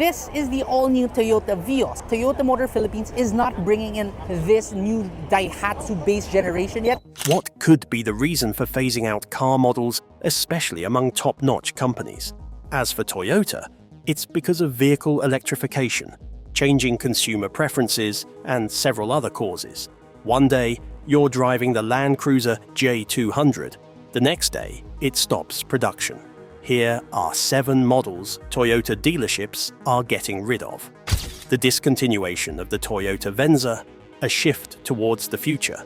This is the all-new Toyota Vios. Toyota Motor Philippines is not bringing in this new Daihatsu-based generation yet. What could be the reason for phasing out car models, especially among top-notch companies? As for Toyota, it's because of vehicle electrification, changing consumer preferences, and several other causes. One day, you're driving the Land Cruiser J200. The next day, it stops production. Here are 7 models Toyota dealerships are getting rid of. The discontinuation of the Toyota Venza, a shift towards the future.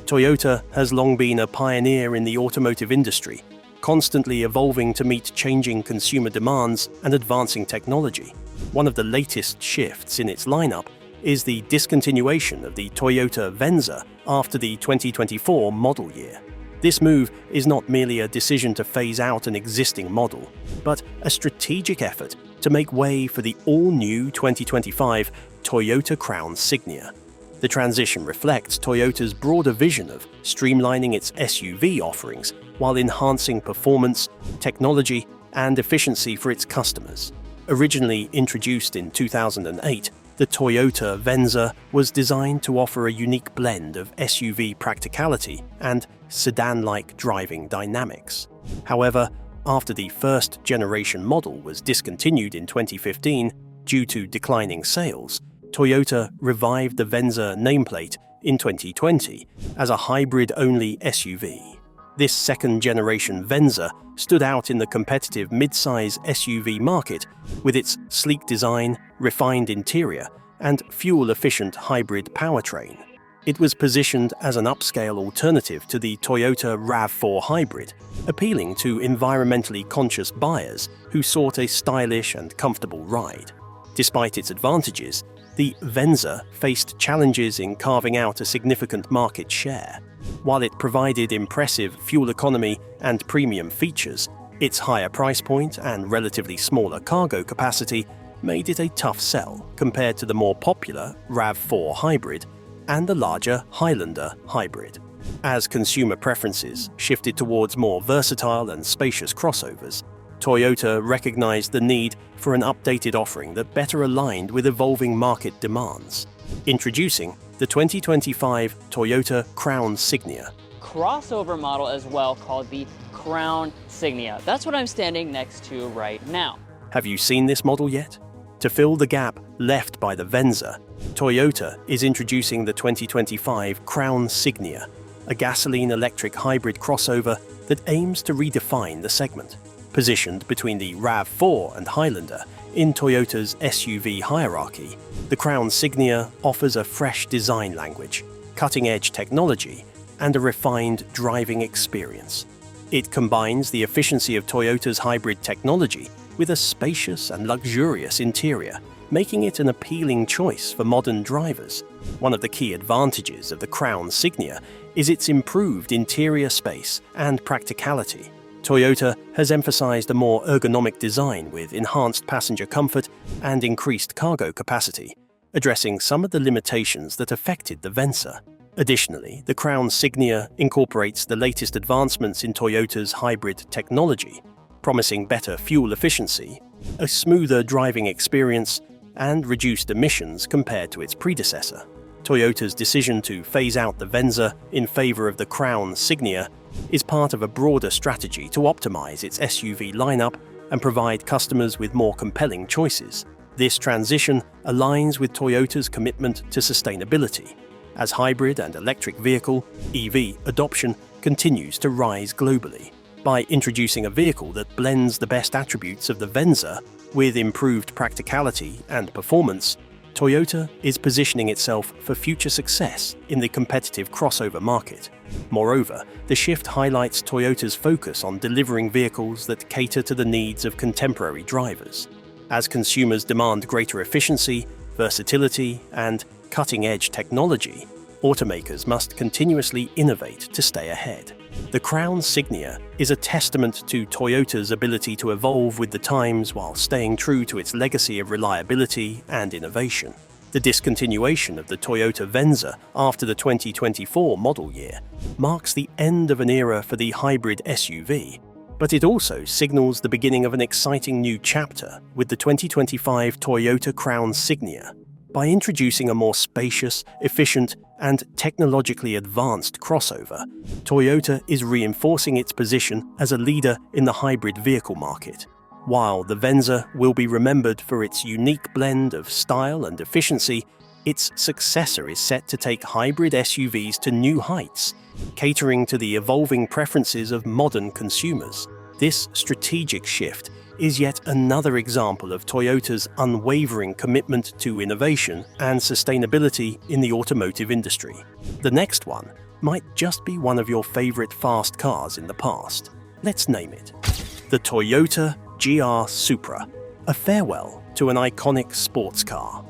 Toyota has long been a pioneer in the automotive industry, constantly evolving to meet changing consumer demands and advancing technology. One of the latest shifts in its lineup is the discontinuation of the Toyota Venza after the 2024 model year. This move is not merely a decision to phase out an existing model, but a strategic effort to make way for the all-new 2025 Toyota Crown Signia. The transition reflects Toyota's broader vision of streamlining its SUV offerings while enhancing performance, technology, and efficiency for its customers. Originally introduced in 2008, the Toyota Venza was designed to offer a unique blend of SUV practicality and sedan-like driving dynamics. However, after the first-generation model was discontinued in 2015 due to declining sales, Toyota revived the Venza nameplate in 2020 as a hybrid-only SUV. This second-generation Venza stood out in the competitive mid-size SUV market with its sleek design, refined interior, and fuel-efficient hybrid powertrain. It was positioned as an upscale alternative to the Toyota RAV4 Hybrid, appealing to environmentally conscious buyers who sought a stylish and comfortable ride. Despite its advantages, the Venza faced challenges in carving out a significant market share. While it provided impressive fuel economy and premium features, its higher price point and relatively smaller cargo capacity made it a tough sell compared to the more popular RAV4 Hybrid and the larger Highlander Hybrid. As consumer preferences shifted towards more versatile and spacious crossovers, Toyota recognized the need for an updated offering that better aligned with evolving market demands. Introducing the 2025 Toyota Crown Signia. Crossover model as well, called the Crown Signia. That's what I'm standing next to right now. Have you seen this model yet? To fill the gap left by the Venza, Toyota is introducing the 2025 Crown Signia, a gasoline-electric hybrid crossover that aims to redefine the segment. Positioned between the RAV4 and Highlander in Toyota's SUV hierarchy, the Crown Signia offers a fresh design language, cutting-edge technology, and a refined driving experience. It combines the efficiency of Toyota's hybrid technology with a spacious and luxurious interior, making it an appealing choice for modern drivers. One of the key advantages of the Crown Signia is its improved interior space and practicality. Toyota has emphasized a more ergonomic design with enhanced passenger comfort and increased cargo capacity, addressing some of the limitations that affected the Venza. Additionally, the Crown Signia incorporates the latest advancements in Toyota's hybrid technology, promising better fuel efficiency, a smoother driving experience, and reduced emissions compared to its predecessor. Toyota's decision to phase out the Venza in favor of the Crown Signia is part of a broader strategy to optimize its SUV lineup and provide customers with more compelling choices. This transition aligns with Toyota's commitment to sustainability, as hybrid and electric vehicle (EV) adoption continues to rise globally. By introducing a vehicle that blends the best attributes of the Venza with improved practicality and performance, Toyota is positioning itself for future success in the competitive crossover market. Moreover, the shift highlights Toyota's focus on delivering vehicles that cater to the needs of contemporary drivers. As consumers demand greater efficiency, versatility, and cutting-edge technology, automakers must continuously innovate to stay ahead. The Crown Signia is a testament to Toyota's ability to evolve with the times while staying true to its legacy of reliability and innovation. The discontinuation of the Toyota Venza after the 2024 model year marks the end of an era for the hybrid SUV, But it also signals the beginning of an exciting new chapter with the 2025 Toyota Crown Signia. By introducing a more spacious, efficient, and technologically advanced crossover, Toyota is reinforcing its position as a leader in the hybrid vehicle market. While the Venza will be remembered for its unique blend of style and efficiency, its successor is set to take hybrid SUVs to new heights, catering to the evolving preferences of modern consumers. This strategic shift is yet another example of Toyota's unwavering commitment to innovation and sustainability in the automotive industry. The next one might just be one of your favorite fast cars in the past. Let's name it. The Toyota GR Supra, a farewell to an iconic sports car.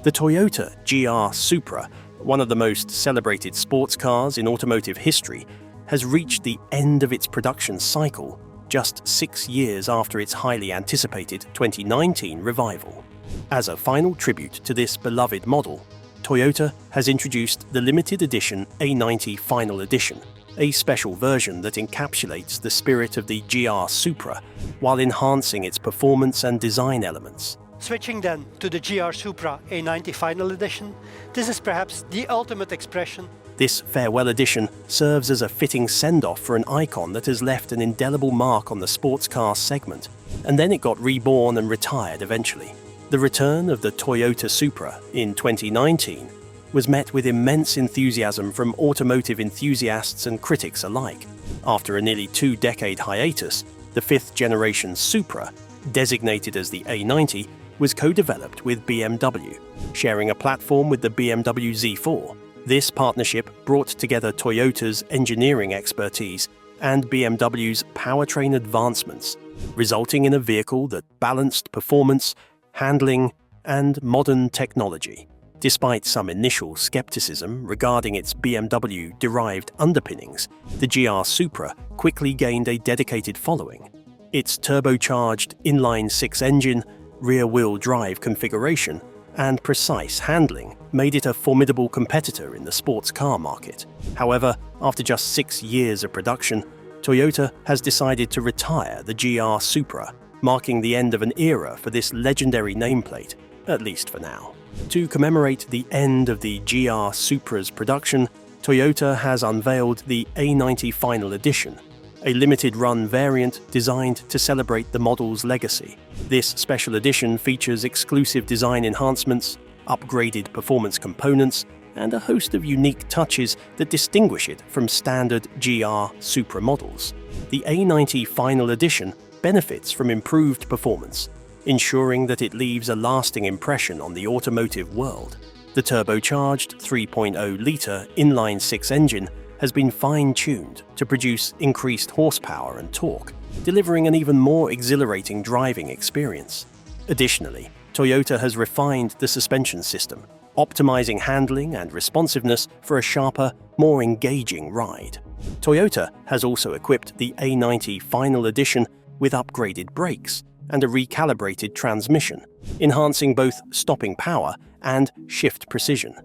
The Toyota GR Supra, one of the most celebrated sports cars in automotive history, has reached the end of its production cycle just 6 years after its highly anticipated 2019 revival. As a final tribute to this beloved model, Toyota has introduced the limited edition A90 Final Edition, a special version that encapsulates the spirit of the GR Supra while enhancing its performance and design elements. Switching then to the GR Supra A90 Final Edition, this is perhaps the ultimate expression. This farewell edition serves as a fitting send-off for an icon that has left an indelible mark on the sports car segment, and then it got reborn and retired eventually. The return of the Toyota Supra in 2019 was met with immense enthusiasm from automotive enthusiasts and critics alike. After a nearly 2-decade hiatus, the 5th generation Supra, designated as the A90, was co-developed with BMW, sharing a platform with the BMW Z4. This partnership brought together Toyota's engineering expertise and BMW's powertrain advancements, resulting in a vehicle that balanced performance, handling, and modern technology. Despite some initial skepticism regarding its BMW-derived underpinnings, the GR Supra quickly gained a dedicated following. Its turbocharged inline-6 engine, rear-wheel drive configuration, and precise handling made it a formidable competitor in the sports car market. However, after just 6 years of production, Toyota has decided to retire the GR Supra, marking the end of an era for this legendary nameplate, at least for now. To commemorate the end of the GR Supra's production, Toyota has unveiled the A90 Final Edition, a limited-run variant designed to celebrate the model's legacy. This special edition features exclusive design enhancements, upgraded performance components, and a host of unique touches that distinguish it from standard GR Supra models. The A90 Final Edition benefits from improved performance, ensuring that it leaves a lasting impression on the automotive world. The turbocharged 3.0-litre inline-6 engine has been fine-tuned to produce increased horsepower and torque, delivering an even more exhilarating driving experience. Additionally, Toyota has refined the suspension system, optimizing handling and responsiveness for a sharper, more engaging ride. Toyota has also equipped the A90 Final Edition with upgraded brakes and a recalibrated transmission, enhancing both stopping power and shift precision.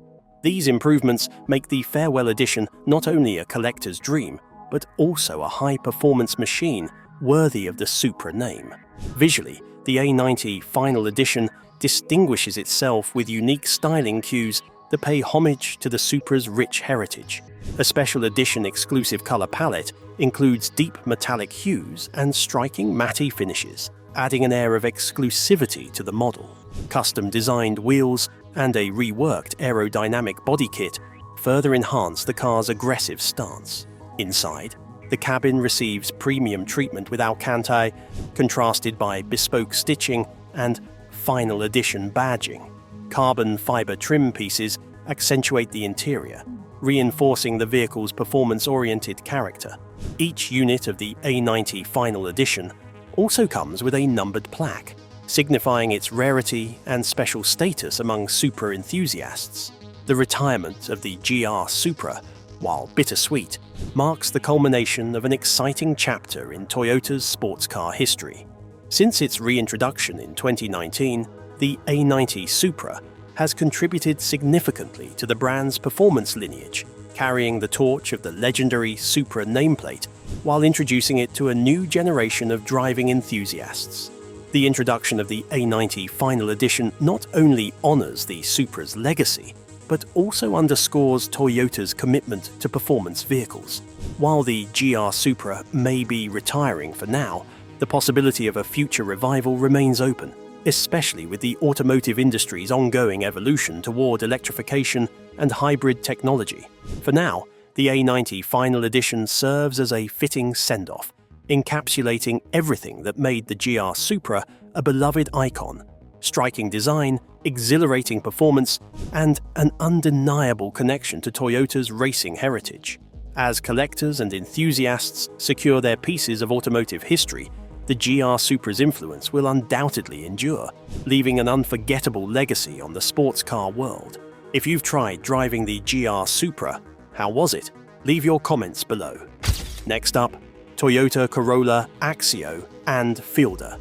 These improvements make the Farewell Edition not only a collector's dream, but also a high-performance machine worthy of the Supra name. Visually, the A90 Final Edition distinguishes itself with unique styling cues that pay homage to the Supra's rich heritage. A special edition exclusive color palette includes deep metallic hues and striking matte finishes, adding an air of exclusivity to the model. Custom-designed wheels and a reworked aerodynamic body kit further enhance the car's aggressive stance. Inside, the cabin receives premium treatment with Alcantara, contrasted by bespoke stitching and final edition badging. Carbon fiber trim pieces accentuate the interior, reinforcing the vehicle's performance-oriented character. Each unit of the A90 Final Edition also comes with a numbered plaque, signifying its rarity and special status among Supra enthusiasts. The retirement of the GR Supra, while bittersweet, marks the culmination of an exciting chapter in Toyota's sports car history. Since its reintroduction in 2019, the A90 Supra has contributed significantly to the brand's performance lineage, carrying the torch of the legendary Supra nameplate while introducing it to a new generation of driving enthusiasts. The introduction of the A90 Final Edition not only honors the Supra's legacy, but also underscores Toyota's commitment to performance vehicles. While the GR Supra may be retiring for now, the possibility of a future revival remains open, especially with the automotive industry's ongoing evolution toward electrification and hybrid technology. For now, the A90 Final Edition serves as a fitting send-off, encapsulating everything that made the GR Supra a beloved icon: striking design, exhilarating performance, and an undeniable connection to Toyota's racing heritage. As collectors and enthusiasts secure their pieces of automotive history, the GR Supra's influence will undoubtedly endure, leaving an unforgettable legacy on the sports car world. If you've tried driving the GR Supra, how was it? Leave your comments below. Next up, Toyota Corolla, Axio, and Fielder.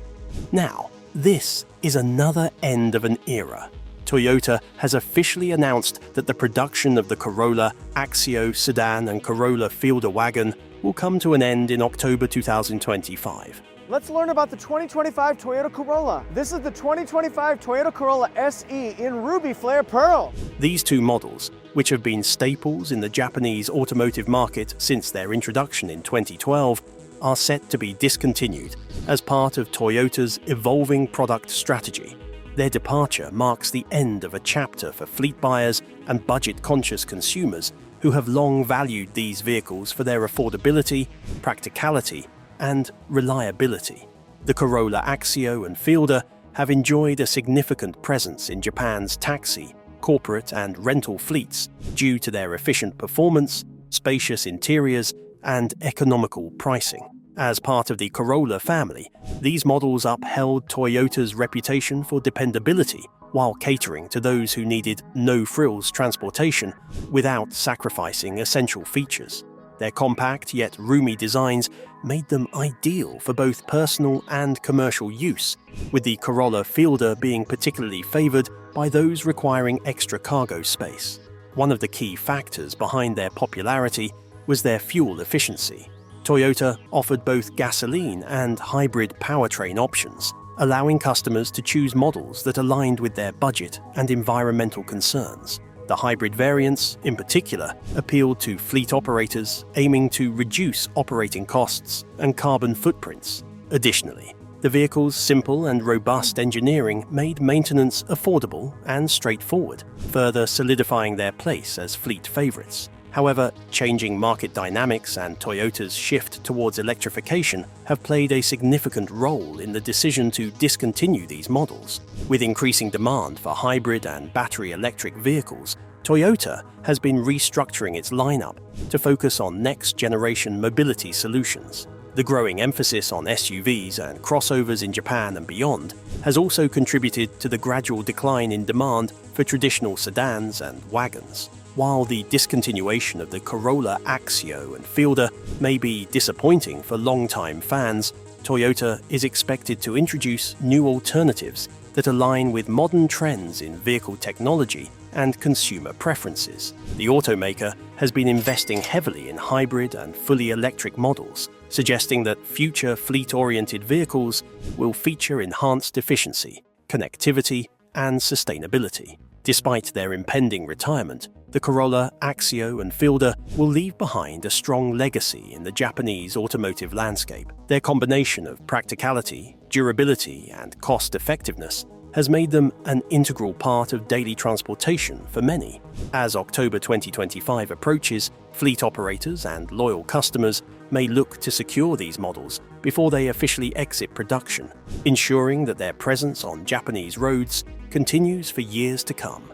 Now, this is another end of an era. Toyota has officially announced that the production of the Corolla, Axio sedan and Corolla Fielder wagon will come to an end in October 2025. Let's learn about the 2025 Toyota Corolla. This is the 2025 Toyota Corolla SE in Ruby Flare Pearl. These two models, which have been staples in the Japanese automotive market since their introduction in 2012, are set to be discontinued as part of Toyota's evolving product strategy. Their departure marks the end of a chapter for fleet buyers and budget-conscious consumers who have long valued these vehicles for their affordability, practicality, and reliability. The Corolla Axio and Fielder have enjoyed a significant presence in Japan's taxi, corporate, and rental fleets due to their efficient performance, spacious interiors, and economical pricing. As part of the Corolla family, these models upheld Toyota's reputation for dependability while catering to those who needed no-frills transportation without sacrificing essential features. Their compact yet roomy designs made them ideal for both personal and commercial use, with the Corolla Fielder being particularly favored by those requiring extra cargo space. One of the key factors behind their popularity was their fuel efficiency. Toyota offered both gasoline and hybrid powertrain options, allowing customers to choose models that aligned with their budget and environmental concerns. The hybrid variants, in particular, appealed to fleet operators aiming to reduce operating costs and carbon footprints. Additionally, the vehicle's simple and robust engineering made maintenance affordable and straightforward, further solidifying their place as fleet favorites. However, changing market dynamics and Toyota's shift towards electrification have played a significant role in the decision to discontinue these models. With increasing demand for hybrid and battery electric vehicles, Toyota has been restructuring its lineup to focus on next-generation mobility solutions. The growing emphasis on SUVs and crossovers in Japan and beyond has also contributed to the gradual decline in demand for traditional sedans and wagons. While the discontinuation of the Corolla Axio and Fielder may be disappointing for longtime fans, Toyota is expected to introduce new alternatives that align with modern trends in vehicle technology and consumer preferences. The automaker has been investing heavily in hybrid and fully electric models, suggesting that future fleet-oriented vehicles will feature enhanced efficiency, connectivity, and sustainability. Despite their impending retirement, the Corolla, Axio, and Fielder will leave behind a strong legacy in the Japanese automotive landscape. Their combination of practicality, durability, and cost-effectiveness has made them an integral part of daily transportation for many. As October 2025 approaches, fleet operators and loyal customers may look to secure these models before they officially exit production, ensuring that their presence on Japanese roads continues for years to come.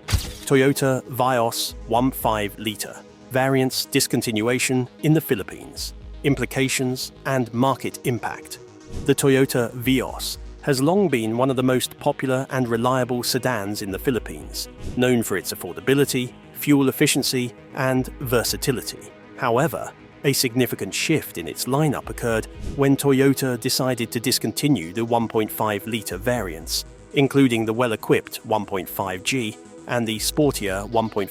Toyota Vios 1.5-liter variants discontinuation in the Philippines. Implications and market impact. The Toyota Vios has long been one of the most popular and reliable sedans in the Philippines, known for its affordability, fuel efficiency, and versatility. However, a significant shift in its lineup occurred when Toyota decided to discontinue the 1.5-liter variants, including the well-equipped 1.5G and the sportier 1.5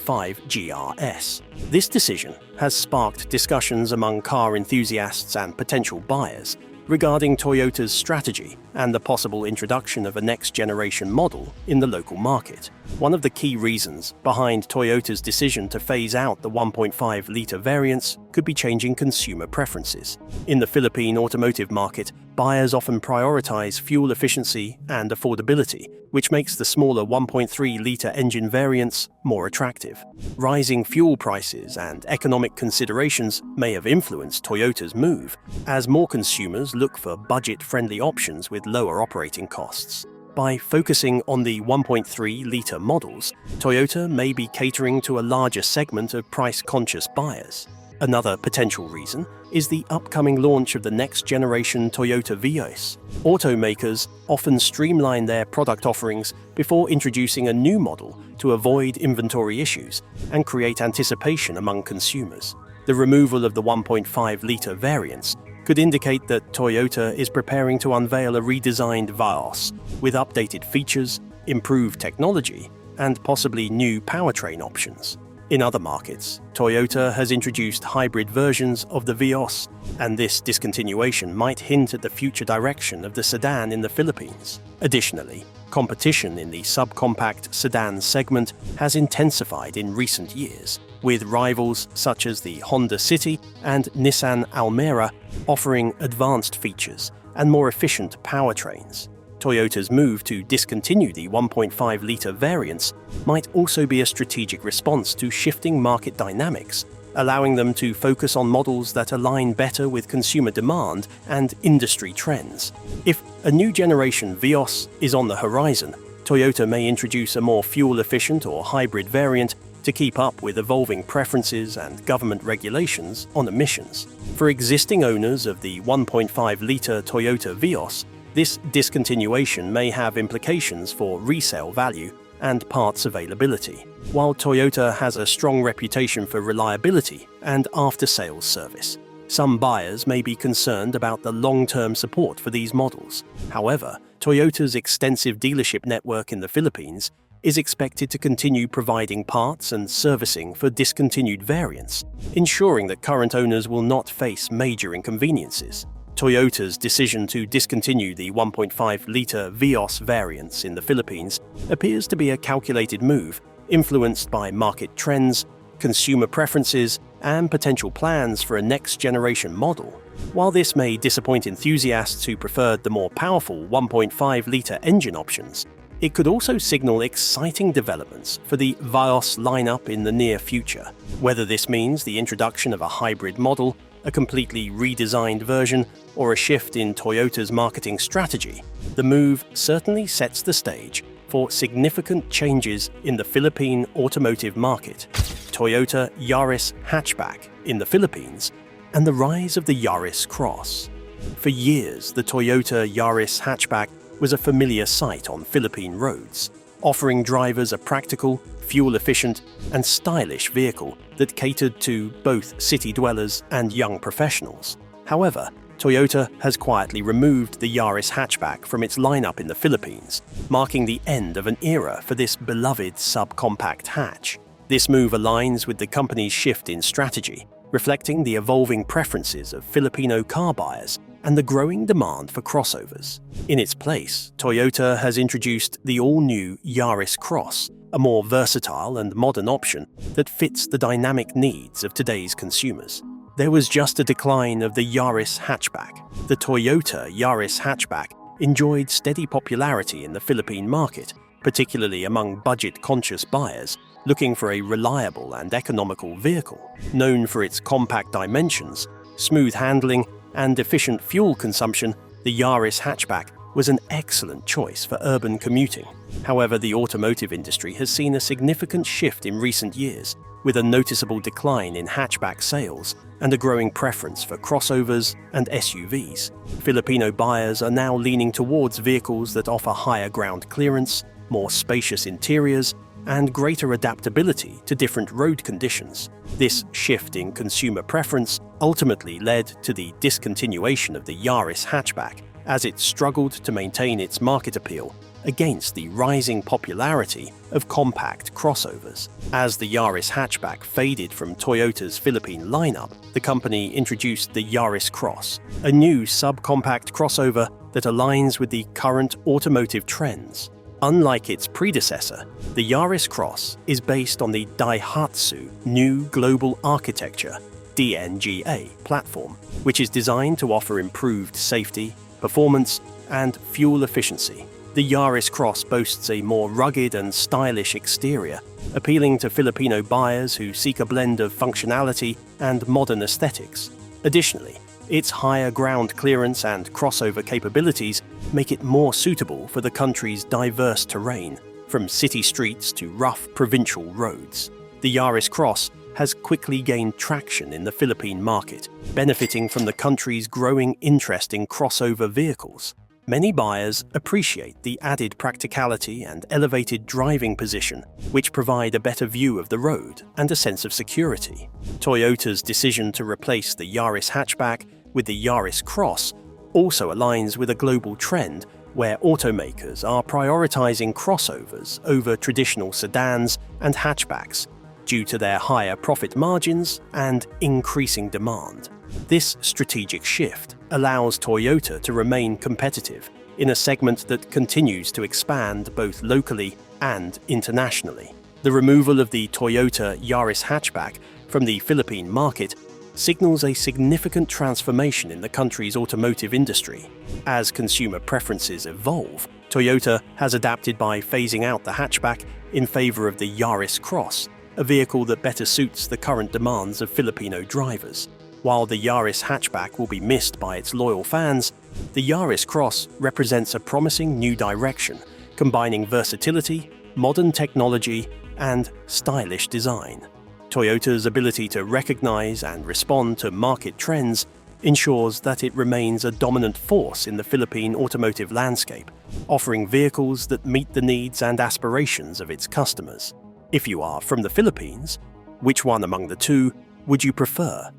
GRS. This decision has sparked discussions among car enthusiasts and potential buyers regarding Toyota's strategy and the possible introduction of a next-generation model in the local market. One of the key reasons behind Toyota's decision to phase out the 1.5-litre variants could be changing consumer preferences. In the Philippine automotive market, buyers often prioritize fuel efficiency and affordability, which makes the smaller 1.3-litre engine variants more attractive. Rising fuel prices and economic considerations may have influenced Toyota's move, as more consumers look for budget-friendly options with lower operating costs. By focusing on the 1.3-litre models, Toyota may be catering to a larger segment of price-conscious buyers. Another potential reason is the upcoming launch of the next-generation Toyota Vios. Automakers often streamline their product offerings before introducing a new model to avoid inventory issues and create anticipation among consumers. The removal of the 1.5-litre variants could indicate that Toyota is preparing to unveil a redesigned Vios with updated features, improved technology, and possibly new powertrain options. In other markets, Toyota has introduced hybrid versions of the Vios, and this discontinuation might hint at the future direction of the sedan in the Philippines. Additionally, competition in the subcompact sedan segment has intensified in recent years, with rivals such as the Honda City and Nissan Almera offering advanced features and more efficient powertrains. Toyota's move to discontinue the 1.5-litre variants might also be a strategic response to shifting market dynamics, allowing them to focus on models that align better with consumer demand and industry trends. If a new generation Vios is on the horizon, Toyota may introduce a more fuel-efficient or hybrid variant to keep up with evolving preferences and government regulations on emissions. For existing owners of the 1.5-litre Toyota Vios, this discontinuation may have implications for resale value and parts availability. While Toyota has a strong reputation for reliability and after-sales service, some buyers may be concerned about the long-term support for these models. However, Toyota's extensive dealership network in the Philippines is expected to continue providing parts and servicing for discontinued variants, ensuring that current owners will not face major inconveniences. Toyota's decision to discontinue the 1.5-litre Vios variants in the Philippines appears to be a calculated move, influenced by market trends, consumer preferences, and potential plans for a next-generation model. While this may disappoint enthusiasts who preferred the more powerful 1.5-litre engine options, it could also signal exciting developments for the Vios lineup in the near future. Whether this means the introduction of a hybrid model, a completely redesigned version, or a shift in Toyota's marketing strategy, the move certainly sets the stage for significant changes in the Philippine automotive market. Toyota Yaris hatchback in the Philippines, and the rise of the Yaris Cross. For years, the Toyota Yaris hatchback was a familiar sight on Philippine roads, offering drivers a practical, fuel-efficient, and stylish vehicle that catered to both city dwellers and young professionals. However, Toyota has quietly removed the Yaris hatchback from its lineup in the Philippines, marking the end of an era for this beloved subcompact hatch. This move aligns with the company's shift in strategy, reflecting the evolving preferences of Filipino car buyers and the growing demand for crossovers. In its place, Toyota has introduced the all-new Yaris Cross, a more versatile and modern option that fits the dynamic needs of today's consumers. There was just a decline of the Yaris hatchback. The Toyota Yaris hatchback enjoyed steady popularity in the Philippine market, particularly among budget-conscious buyers looking for a reliable and economical vehicle. Known for its compact dimensions, smooth handling, and efficient fuel consumption, the Yaris hatchback was an excellent choice for urban commuting. However, the automotive industry has seen a significant shift in recent years, with a noticeable decline in hatchback sales and a growing preference for crossovers and SUVs. Filipino buyers are now leaning towards vehicles that offer higher ground clearance, more spacious interiors, and greater adaptability to different road conditions. This shift in consumer preference ultimately led to the discontinuation of the Yaris hatchback, as it struggled to maintain its market appeal against the rising popularity of compact crossovers. As the Yaris hatchback faded from Toyota's Philippine lineup, the company introduced the Yaris Cross, a new subcompact crossover that aligns with the current automotive trends. Unlike its predecessor, the Yaris Cross is based on the Daihatsu New Global Architecture (DNGA) platform, which is designed to offer improved safety, performance, and fuel efficiency. The Yaris Cross boasts a more rugged and stylish exterior, appealing to Filipino buyers who seek a blend of functionality and modern aesthetics. Additionally, its higher ground clearance and crossover capabilities make it more suitable for the country's diverse terrain, from city streets to rough provincial roads. The Yaris Cross has quickly gained traction in the Philippine market, benefiting from the country's growing interest in crossover vehicles. Many buyers appreciate the added practicality and elevated driving position, which provide a better view of the road and a sense of security. Toyota's decision to replace the Yaris hatchback with the Yaris Cross also aligns with a global trend where automakers are prioritizing crossovers over traditional sedans and hatchbacks due to their higher profit margins and increasing demand. This strategic shift allows Toyota to remain competitive in a segment that continues to expand both locally and internationally. The removal of the Toyota Yaris hatchback from the Philippine market signals a significant transformation in the country's automotive industry. As consumer preferences evolve, Toyota has adapted by phasing out the hatchback in favor of the Yaris Cross, a vehicle that better suits the current demands of Filipino drivers. While the Yaris hatchback will be missed by its loyal fans, the Yaris Cross represents a promising new direction, combining versatility, modern technology, and stylish design. Toyota's ability to recognize and respond to market trends ensures that it remains a dominant force in the Philippine automotive landscape, offering vehicles that meet the needs and aspirations of its customers. If you are from the Philippines, which one among the two would you prefer?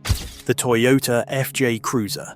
The Toyota FJ Cruiser,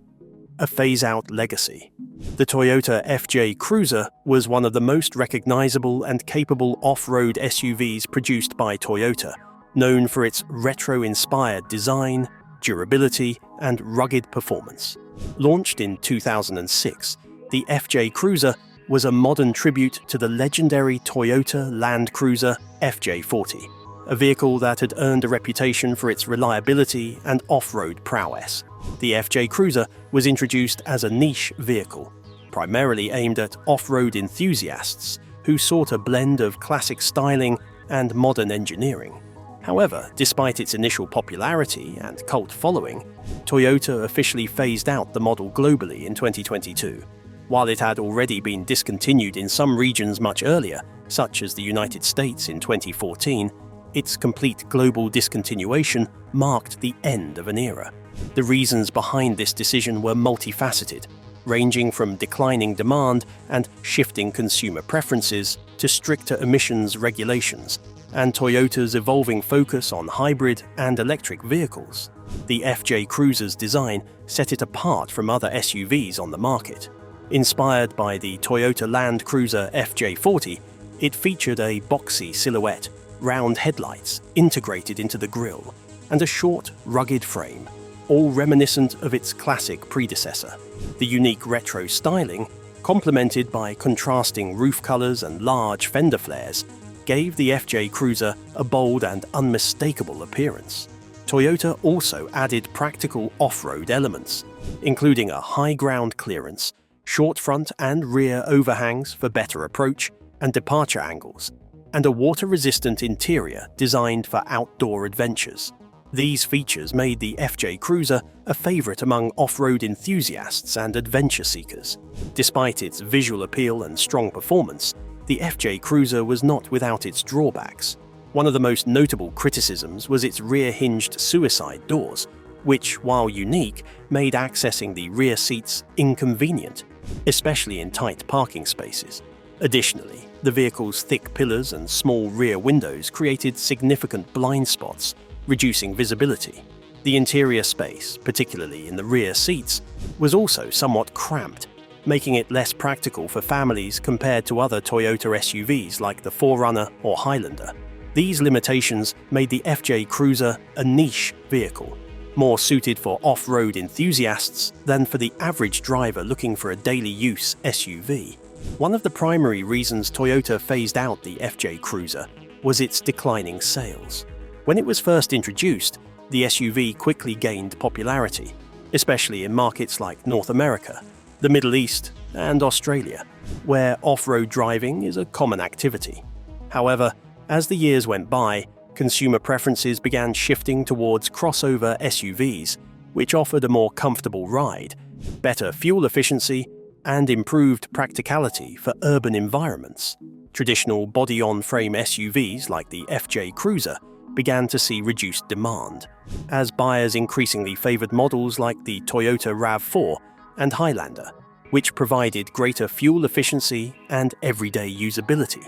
a phase-out legacy. The Toyota FJ Cruiser was one of the most recognizable and capable off-road SUVs produced by Toyota, known for its retro-inspired design, durability, and rugged performance. Launched in 2006, the FJ Cruiser was a modern tribute to the legendary Toyota Land Cruiser FJ40, a vehicle that had earned a reputation for its reliability and off-road prowess. The FJ Cruiser was introduced as a niche vehicle, primarily aimed at off-road enthusiasts who sought a blend of classic styling and modern engineering. However, despite its initial popularity and cult following, Toyota officially phased out the model globally in 2022. While it had already been discontinued in some regions much earlier, such as the United States in 2014, its complete global discontinuation marked the end of an era. The reasons behind this decision were multifaceted, ranging from declining demand and shifting consumer preferences to stricter emissions regulations, and Toyota's evolving focus on hybrid and electric vehicles. The FJ Cruiser's design set it apart from other SUVs on the market. Inspired by the Toyota Land Cruiser FJ40, it featured a boxy silhouette, round headlights integrated into the grille, and a short, rugged frame, all reminiscent of its classic predecessor. The unique retro styling, complemented by contrasting roof colors and large fender flares, gave the FJ Cruiser a bold and unmistakable appearance. Toyota also added practical off-road elements, including a high ground clearance, short front and rear overhangs for better approach and departure angles, and a water-resistant interior designed for outdoor adventures. These features made the FJ Cruiser a favorite among off-road enthusiasts and adventure seekers. Despite its visual appeal and strong performance, the FJ Cruiser was not without its drawbacks. One of the most notable criticisms was its rear-hinged suicide doors, which, while unique, made accessing the rear seats inconvenient, especially in tight parking spaces. Additionally, the vehicle's thick pillars and small rear windows created significant blind spots, reducing visibility. The interior space, particularly in the rear seats, was also somewhat cramped, making it less practical for families compared to other Toyota SUVs like the 4Runner or Highlander. These limitations made the FJ Cruiser a niche vehicle, more suited for off-road enthusiasts than for the average driver looking for a daily use SUV. One of the primary reasons Toyota phased out the FJ Cruiser was its declining sales. When it was first introduced, the SUV quickly gained popularity, especially in markets like North America, the Middle East, and Australia, where off-road driving is a common activity. However, as the years went by, consumer preferences began shifting towards crossover SUVs, which offered a more comfortable ride, better fuel efficiency, and improved practicality for urban environments. Traditional body-on-frame SUVs like the FJ Cruiser began to see reduced demand, as buyers increasingly favored models like the Toyota RAV4 and Highlander, which provided greater fuel efficiency and everyday usability.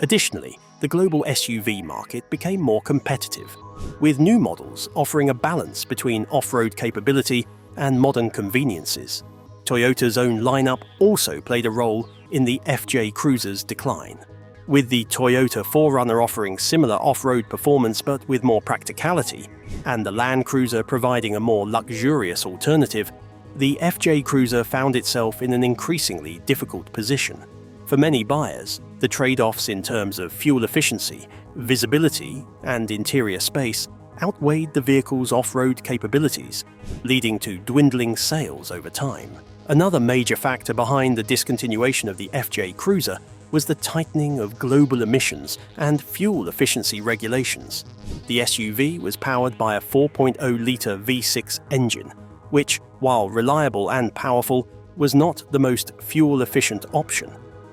Additionally, the global SUV market became more competitive, with new models offering a balance between off-road capability and modern conveniences. Toyota's own lineup also played a role in the FJ Cruiser's decline. With the Toyota 4Runner offering similar off-road performance but with more practicality, and the Land Cruiser providing a more luxurious alternative, the FJ Cruiser found itself in an increasingly difficult position. For many buyers, the trade-offs in terms of fuel efficiency, visibility, and interior space outweighed the vehicle's off-road capabilities, leading to dwindling sales over time. Another major factor behind the discontinuation of the FJ Cruiser was the tightening of global emissions and fuel efficiency regulations. The SUV was powered by a 4.0-litre V6 engine, which, while reliable and powerful, was not the most fuel-efficient option.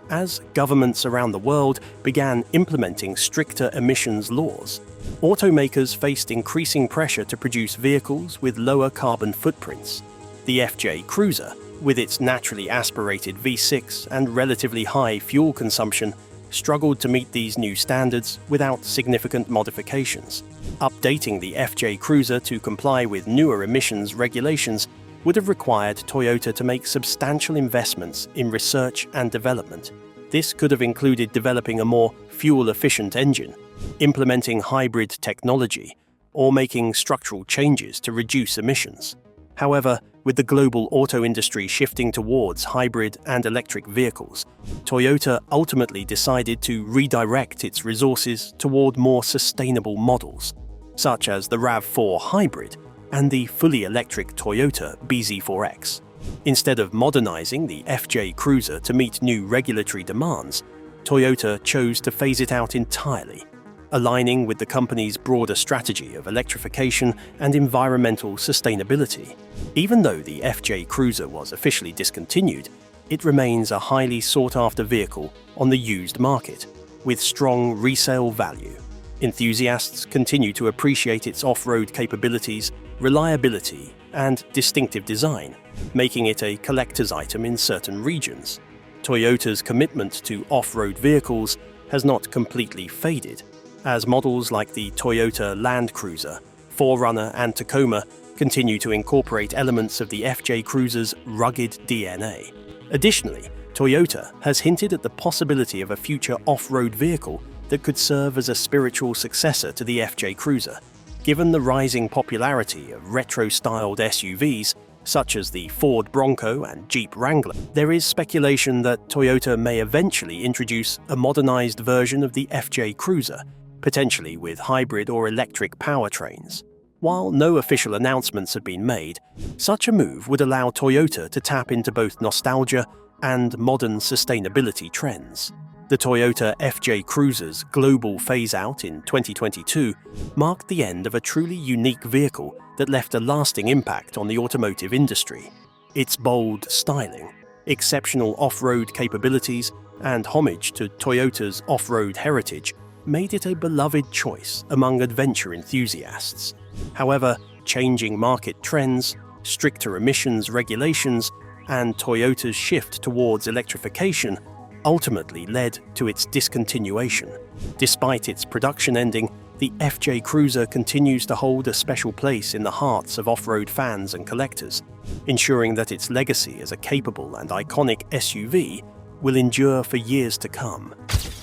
As governments around the world began implementing stricter emissions laws, automakers faced increasing pressure to produce vehicles with lower carbon footprints. The FJ Cruiser, with its naturally aspirated V6 and relatively high fuel consumption, struggled to meet these new standards without significant modifications. Updating the FJ Cruiser to comply with newer emissions regulations would have required Toyota to make substantial investments in research and development. This could have included developing a more fuel-efficient engine, implementing hybrid technology, or making structural changes to reduce emissions. However, with the global auto industry shifting towards hybrid and electric vehicles, Toyota ultimately decided to redirect its resources toward more sustainable models, such as the RAV4 Hybrid and the fully electric Toyota bZ4X. Instead of modernizing the FJ Cruiser to meet new regulatory demands, Toyota chose to phase it out entirely, aligning with the company's broader strategy of electrification and environmental sustainability. Even though the FJ Cruiser was officially discontinued, it remains a highly sought-after vehicle on the used market, with strong resale value. Enthusiasts continue to appreciate its off-road capabilities, reliability, and distinctive design, making it a collector's item in certain regions. Toyota's commitment to off-road vehicles has not completely faded, as models like the Toyota Land Cruiser, 4Runner, and Tacoma continue to incorporate elements of the FJ Cruiser's rugged DNA. Additionally, Toyota has hinted at the possibility of a future off-road vehicle that could serve as a spiritual successor to the FJ Cruiser. Given the rising popularity of retro-styled SUVs, such as the Ford Bronco and Jeep Wrangler, there is speculation that Toyota may eventually introduce a modernized version of the FJ Cruiser, potentially with hybrid or electric powertrains. While no official announcements have been made, such a move would allow Toyota to tap into both nostalgia and modern sustainability trends. The Toyota FJ Cruiser's global phase-out in 2022 marked the end of a truly unique vehicle that left a lasting impact on the automotive industry. Its bold styling, exceptional off-road capabilities, and homage to Toyota's off-road heritage made it a beloved choice among adventure enthusiasts. However, changing market trends, stricter emissions regulations, and Toyota's shift towards electrification ultimately led to its discontinuation. Despite its production ending, the FJ Cruiser continues to hold a special place in the hearts of off-road fans and collectors. ensuring that its legacy as a capable and iconic SUV will endure for years to come.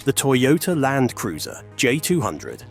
The Toyota Land Cruiser J200.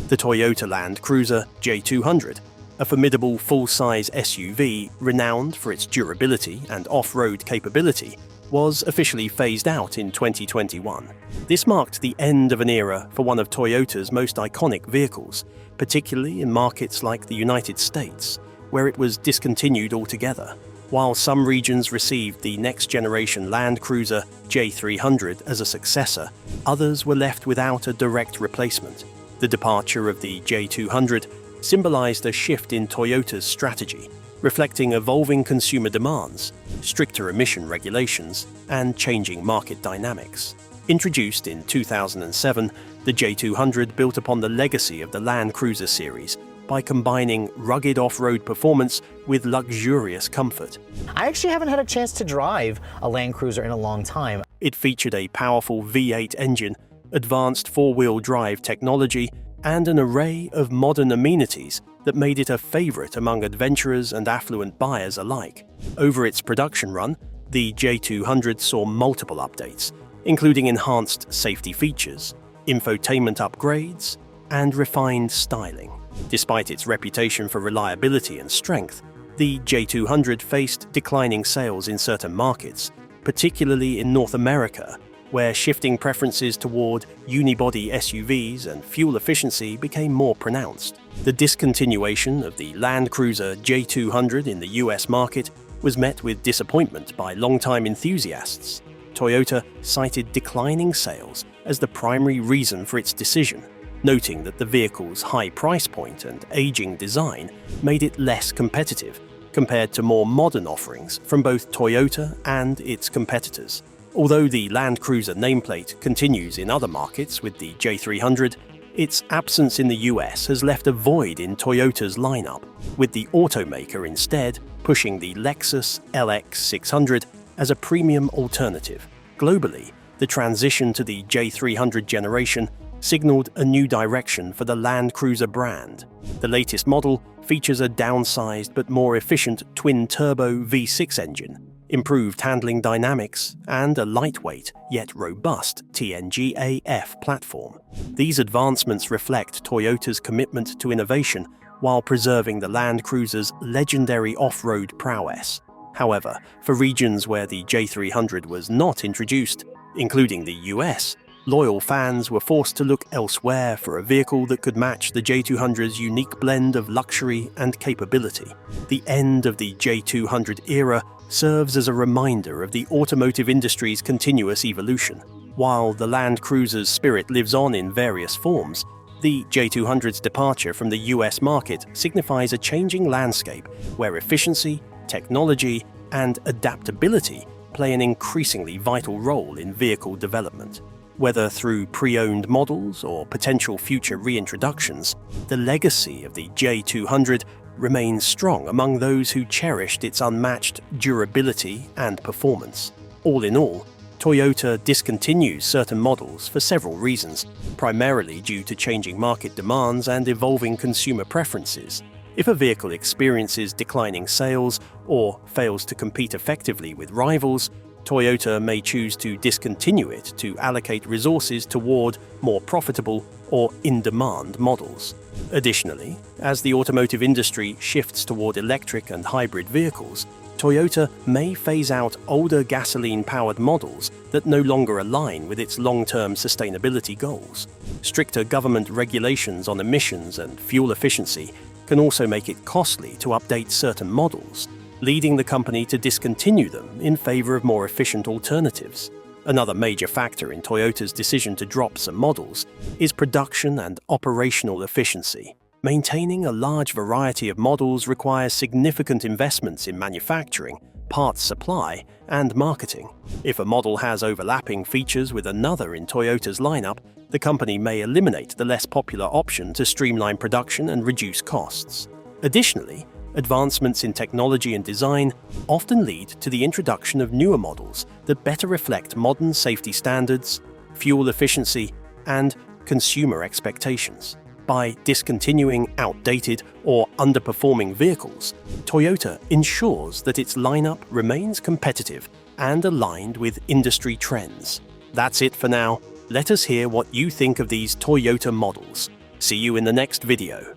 The Toyota Land Cruiser J200, a formidable full-size SUV renowned for its durability and off-road capability, was officially phased out in 2021. This marked the end of an era for one of Toyota's most iconic vehicles, particularly in markets like the United States, where it was discontinued altogether. While some regions received the next-generation Land Cruiser J300 as a successor, others were left without a direct replacement. The departure of the J200 symbolized a shift in Toyota's strategy, reflecting evolving consumer demands, stricter emission regulations, and changing market dynamics. Introduced in 2007, the J200 built upon the legacy of the Land Cruiser series by combining rugged off-road performance with luxurious comfort. I actually haven't had a chance to drive a Land Cruiser in a long time. It featured a powerful V8 engine, advanced four-wheel drive technology, and an array of modern amenities that made it a favorite among adventurers and affluent buyers alike. Over its production run, the J200 saw multiple updates, including enhanced safety features, infotainment upgrades, and refined styling. Despite its reputation for reliability and strength, the J200 faced declining sales in certain markets, particularly in North America, where shifting preferences toward unibody SUVs and fuel efficiency became more pronounced. The discontinuation of the Land Cruiser J200 in the US market was met with disappointment by longtime enthusiasts. Toyota cited declining sales as the primary reason for its decision, noting that the vehicle's high price point and aging design made it less competitive compared to more modern offerings from both Toyota and its competitors. Although the Land Cruiser nameplate continues in other markets with the J300, its absence in the US has left a void in Toyota's lineup, with the automaker instead pushing the Lexus LX600 as a premium alternative. Globally, the transition to the J300 generation signaled a new direction for the Land Cruiser brand. The latest model features a downsized but more efficient twin-turbo V6 engine, improved handling dynamics, and a lightweight yet robust TNGA-F platform. These advancements reflect Toyota's commitment to innovation while preserving the Land Cruiser's legendary off-road prowess. However, for regions where the J300 was not introduced, including the US, loyal fans were forced to look elsewhere for a vehicle that could match the J200's unique blend of luxury and capability. The end of the J200 era serves as a reminder of the automotive industry's continuous evolution. While the Land Cruiser's spirit lives on in various forms, the J200's departure from the US market signifies a changing landscape where efficiency, technology, and adaptability play an increasingly vital role in vehicle development. Whether through pre-owned models or potential future reintroductions, the legacy of the J200 remains strong among those who cherished its unmatched durability and performance. All in all, Toyota discontinues certain models for several reasons, primarily due to changing market demands and evolving consumer preferences. If a vehicle experiences declining sales or fails to compete effectively with rivals, Toyota may choose to discontinue it to allocate resources toward more profitable or in-demand models. Additionally, as the automotive industry shifts toward electric and hybrid vehicles, Toyota may phase out older gasoline-powered models that no longer align with its long-term sustainability goals. Stricter government regulations on emissions and fuel efficiency can also make it costly to update certain models, leading the company to discontinue them in favor of more efficient alternatives. Another major factor in Toyota's decision to drop some models is production and operational efficiency. Maintaining a large variety of models requires significant investments in manufacturing, parts supply, and marketing. If a model has overlapping features with another in Toyota's lineup, the company may eliminate the less popular option to streamline production and reduce costs. Additionally, advancements in technology and design often lead to the introduction of newer models that better reflect modern safety standards, fuel efficiency, and consumer expectations. By discontinuing outdated or underperforming vehicles, Toyota ensures that its lineup remains competitive and aligned with industry trends. That's it for now. Let us hear what you think of these Toyota models. See you in the next video.